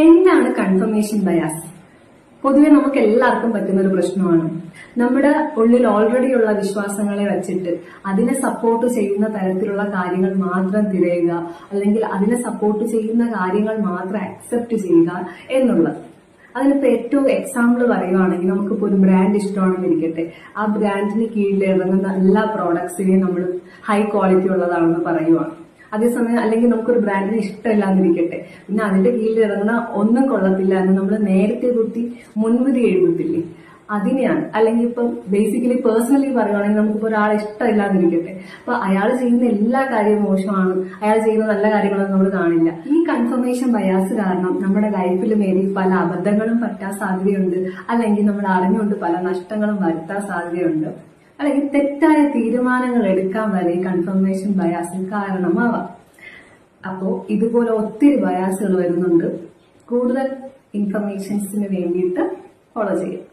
എന്താണ് confirmation bias? പൊതുവെ നമുക്ക് എല്ലാവർക്കും പറ്റുന്ന ഒരു പ്രശ്നമാണ്. നമ്മുടെ ഉള്ളിൽ ഓൾറെഡി ഉള്ള വിശ്വാസങ്ങളെ വെച്ചിട്ട് അതിനെ സപ്പോർട്ട് ചെയ്യുന്ന തരത്തിലുള്ള കാര്യങ്ങൾ മാത്രം തിരയുക, അല്ലെങ്കിൽ അതിനെ സപ്പോർട്ട് ചെയ്യുന്ന കാര്യങ്ങൾ മാത്രം അക്സെപ്റ്റ് ചെയ്യുക എന്നുള്ളത്. അതിനിപ്പോ ഏറ്റവും എക്സാമ്പിൾ പറയുവാണെങ്കിൽ, നമുക്കിപ്പോ ഒരു ബ്രാൻഡ് ഇഷ്ടമാണെന്ന് ഇരിക്കട്ടെ, ആ ബ്രാൻഡിന് കീഴിൽ ഇറങ്ങുന്ന എല്ലാ പ്രോഡക്ട്സിനെയും നമ്മൾ ഹൈ ക്വാളിറ്റി ഉള്ളതാണെന്ന് പറയുവാണ്. അതേസമയം അല്ലെങ്കിൽ നമുക്കൊരു ബ്രാൻഡിന് ഇഷ്ടമില്ലാന്നിരിക്കട്ടെ, പിന്നെ അതിന്റെ കീഴിൽ ഇറങ്ങുന്ന ഒന്നും കൊള്ളത്തില്ല എന്ന് നമ്മൾ നേരത്തെ കുത്തി മുൻവിധി എഴുതത്തില്ലേ, അതിനെയാണ്. അല്ലെങ്കിൽ ഇപ്പം ബേസിക്കലി പേഴ്സണലി പറയുവാണെങ്കിൽ, നമുക്കിപ്പോ ഒരാളെ ഇഷ്ടമില്ലാതിരിക്കട്ടെ, അപ്പൊ അയാൾ ചെയ്യുന്ന എല്ലാ കാര്യവും മോശമാണ്, അയാൾ ചെയ്യുന്ന നല്ല കാര്യങ്ങളൊന്നും നമ്മൾ കാണില്ല. ഈ കൺഫർമേഷൻ ബയാസ് കാരണം നമ്മുടെ ലൈഫിൽ മേലിൽ പല അബദ്ധങ്ങളും പറ്റാൻ സാധ്യതയുണ്ട്, അല്ലെങ്കിൽ നമ്മൾ അറിഞ്ഞുകൊണ്ട് പല നഷ്ടങ്ങളും വരുത്താൻ സാധ്യതയുണ്ട്, അല്ലെങ്കിൽ തെറ്റായ തീരുമാനങ്ങൾ എടുക്കാൻ വരെ കൺഫർമേഷൻ ബയാസ് കാരണമാവാം. അപ്പോ ഇതുപോലെ ഒത്തിരി ബയാസുകൾ വരുന്നുണ്ട്. കൂടുതൽ ഇൻഫർമേഷൻസിന് വേണ്ടിയിട്ട് ഫോളോ ചെയ്യാം.